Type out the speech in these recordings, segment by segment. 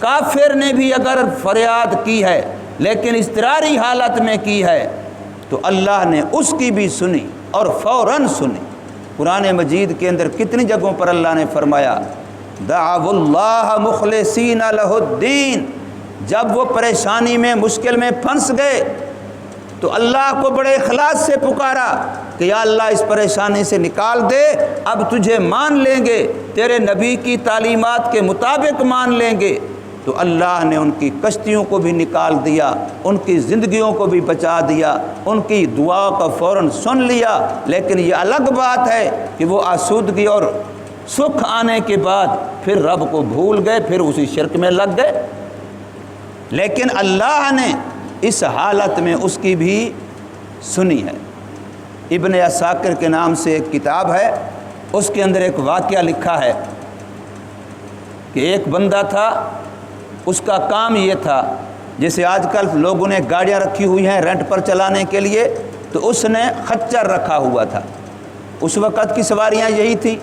کافر نے بھی اگر فریاد کی ہے لیکن اضطراری حالت میں کی ہے تو اللہ نے اس کی بھی سنی اور فوراً سنی۔ قرآن مجید کے اندر کتنی جگہوں پر اللہ نے فرمایا دعوا اللہ مخلصین لہ الدین، جب وہ پریشانی میں مشکل میں پھنس گئے تو اللہ کو بڑے اخلاص سے پکارا کہ یا اللہ اس پریشانی سے نکال دے، اب تجھے مان لیں گے، تیرے نبی کی تعلیمات کے مطابق مان لیں گے۔ تو اللہ نے ان کی کشتیوں کو بھی نکال دیا، ان کی زندگیوں کو بھی بچا دیا، ان کی دعا کو فوراً سن لیا۔ لیکن یہ الگ بات ہے کہ وہ آسودگی اور سکھ آنے کے بعد پھر رب کو بھول گئے، پھر اسی شرک میں لگ گئے۔ لیکن اللہ نے اس حالت میں اس کی بھی سنی ہے۔ ابن عساکر کے نام سے ایک کتاب ہے، اس کے اندر ایک واقعہ لکھا ہے کہ ایک بندہ تھا، اس کا کام یہ تھا، جیسے آج کل لوگوں نے گاڑیاں رکھی ہوئی ہیں رینٹ پر چلانے کے لیے، تو اس نے خچر رکھا ہوا تھا۔ اس وقت کی سواریاں یہی تھی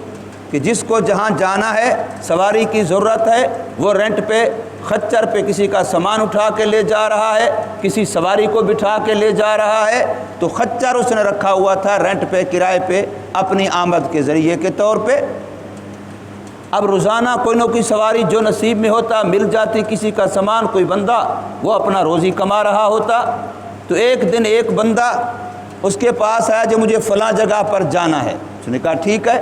کہ جس کو جہاں جانا ہے، سواری کی ضرورت ہے، وہ رینٹ پہ خچر پہ کسی کا سامان اٹھا کے لے جا رہا ہے، کسی سواری کو بٹھا کے لے جا رہا ہے، تو خچر اس نے رکھا ہوا تھا رینٹ پہ، کرائے پہ، اپنی آمد کے ذریعے کے طور پہ۔ اب روزانہ کوئی نہ کوئی سواری جو نصیب میں ہوتا مل جاتی، کسی کا سامان، کوئی بندہ وہ اپنا روزی کما رہا ہوتا۔ تو ایک دن ایک بندہ اس کے پاس آیا جو مجھے فلاں جگہ پر جانا ہے۔ اس نے کہا ٹھیک ہے۔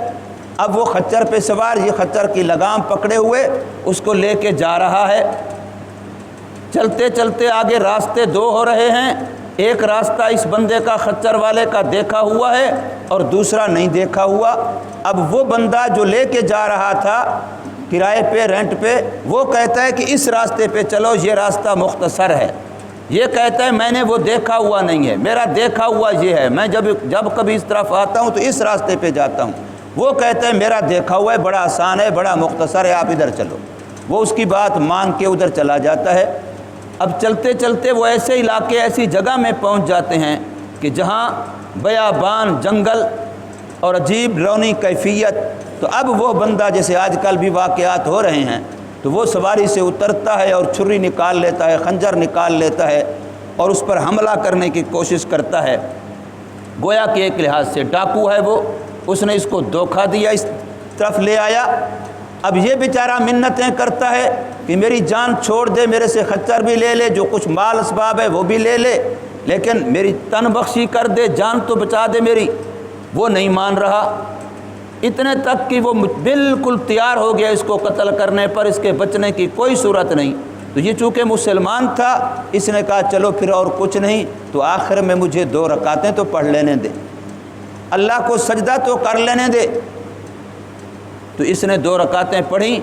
اب وہ خچر پہ سوار، یہ خچر کی لگام پکڑے ہوئے اس کو لے کے جا رہا ہے۔ چلتے چلتے آگے راستے دو ہو رہے ہیں، ایک راستہ اس بندے کا خچر والے کا دیکھا ہوا ہے اور دوسرا نہیں دیکھا ہوا۔ اب وہ بندہ جو لے کے جا رہا تھا کرائے پہ، رینٹ پہ، وہ کہتا ہے کہ اس راستے پہ چلو، یہ راستہ مختصر ہے۔ یہ کہتا ہے میں نے وہ دیکھا ہوا نہیں ہے، میرا دیکھا ہوا یہ ہے، میں جب کبھی اس طرف آتا ہوں تو اس راستے پہ جاتا ہوں۔ وہ کہتا ہے میرا دیکھا ہوا ہے، بڑا آسان ہے، بڑا مختصر ہے، آپ ادھر چلو۔ وہ اس کی بات مان کے ادھر چلا جاتا ہے۔ اب چلتے چلتے وہ ایسے علاقے، ایسی جگہ میں پہنچ جاتے ہیں کہ جہاں بیابان، جنگل اور عجیب لونی کیفیت۔ تو اب وہ بندہ، جیسے آج کل بھی واقعات ہو رہے ہیں، تو وہ سواری سے اترتا ہے اور چھری نکال لیتا ہے، خنجر نکال لیتا ہے اور اس پر حملہ کرنے کی کوشش کرتا ہے۔ گویا کہ ایک لحاظ سے ڈاکو ہے وہ، اس نے اس کو دھوکہ دیا، اس طرف لے آیا۔ اب یہ بیچارہ منتیں کرتا ہے کہ میری جان چھوڑ دے، میرے سے خچر بھی لے لے، جو کچھ مال اسباب ہے وہ بھی لے لے، لیکن میری تن بخشی کر دے، جان تو بچا دے میری۔ وہ نہیں مان رہا، اتنے تک کہ وہ بالکل تیار ہو گیا اس کو قتل کرنے پر، اس کے بچنے کی کوئی صورت نہیں۔ تو یہ چونکہ مسلمان تھا، اس نے کہا چلو پھر اور کچھ نہیں تو آخر میں مجھے 2 رکعتیں تو پڑھ لینے دے، اللہ کو سجدہ تو کر لینے دے۔ تو اس نے 2 رکعتیں پڑھیں،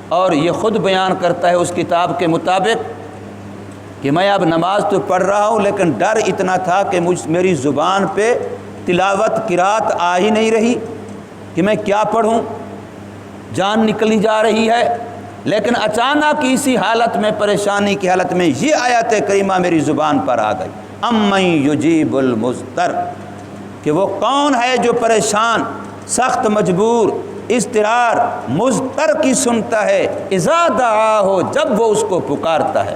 اور یہ خود بیان کرتا ہے اس کتاب کے مطابق کہ میں اب نماز تو پڑھ رہا ہوں، لیکن ڈر اتنا تھا کہ میری زبان پہ تلاوت قرات آ ہی نہیں رہی کہ میں کیا پڑھوں، جان نکلی جا رہی ہے۔ لیکن اچانک اسی حالت میں، پریشانی کی حالت میں، یہ آیت کریمہ میری زبان پر آ گئی، امن یجیب المضطر، کہ وہ کون ہے جو پریشان، سخت مجبور، اضطرار، مضطر کی سنتا ہے، اذا دعاہ، جب وہ اس کو پکارتا ہے،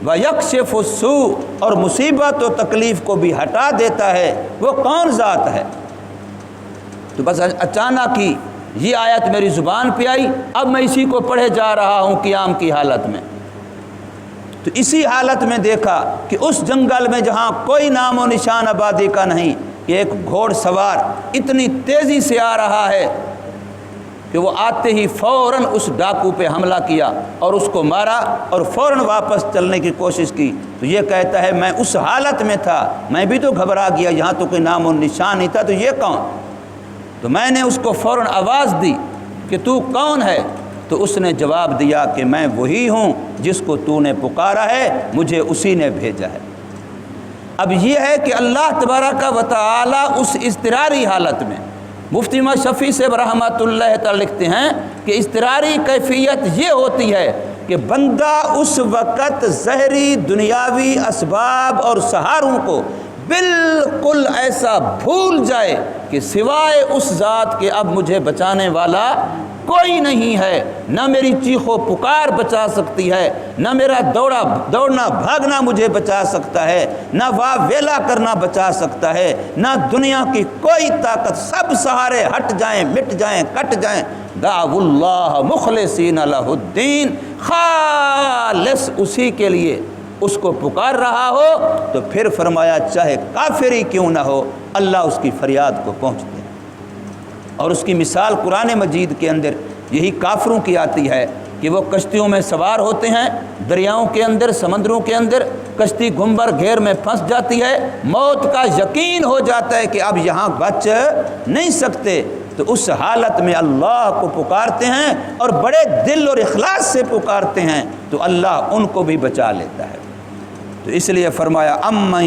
وَيَكْشِفُ السُّوءَ، اور مصیبت و تکلیف کو بھی ہٹا دیتا ہے، وہ کون ذات ہے۔ تو بس اچانک ہی یہ آیت میری زبان پہ آئی، اب میں اسی کو پڑھے جا رہا ہوں قیام کی حالت میں۔ تو اسی حالت میں دیکھا کہ اس جنگل میں جہاں کوئی نام و نشان آبادی کا نہیں، کہ ایک گھوڑ سوار اتنی تیزی سے آ رہا ہے کہ وہ آتے ہی فوراً اس ڈاکو پہ حملہ کیا اور اس کو مارا اور فوراً واپس چلنے کی کوشش کی۔ تو یہ کہتا ہے میں اس حالت میں تھا، میں بھی تو گھبرا گیا، یہاں تو کوئی نام و نشان نہیں تھا، تو یہ کون؟ تو میں نے اس کو فوراً آواز دی کہ تو کون ہے؟ تو اس نے جواب دیا کہ میں وہی ہوں جس کو تو نے پکارا ہے، مجھے اسی نے بھیجا ہے۔ اب یہ ہے کہ اللہ تبارک و تعالی اس اضطراری حالت میں، مفتی محمد شفیع سے رحمۃ اللہ تعالی لکھتے ہیں کہ اضطراری کیفیت یہ ہوتی ہے کہ بندہ اس وقت ظاہری دنیاوی اسباب اور سہاروں کو بالکل ایسا بھول جائے کہ سوائے اس ذات کے اب مجھے بچانے والا کوئی نہیں ہے، نہ میری چیخ و پکار بچا سکتی ہے، نہ میرا دوڑنا بھاگنا مجھے بچا سکتا ہے، نہ واہ ویلا کرنا بچا سکتا ہے، نہ دنیا کی کوئی طاقت، سب سہارے ہٹ جائیں، مٹ جائیں، کٹ جائیں، دعوا اللہ مخلصین لہ الدین، خالص اسی کے لیے اس کو پکار رہا ہو تو پھر فرمایا چاہے کافر ہی کیوں نہ ہو اللہ اس کی فریاد کو پہنچتے ہیں۔ اور اس کی مثال قرآن مجید کے اندر یہی کافروں کی آتی ہے کہ وہ کشتیوں میں سوار ہوتے ہیں، دریاؤں کے اندر، سمندروں کے اندر، کشتی گھنبر گھیر میں پھنس جاتی ہے، موت کا یقین ہو جاتا ہے کہ اب یہاں بچ نہیں سکتے، تو اس حالت میں اللہ کو پکارتے ہیں اور بڑے دل اور اخلاص سے پکارتے ہیں تو اللہ ان کو بھی بچا لیتا ہے۔ تو اس لیے فرمایا امن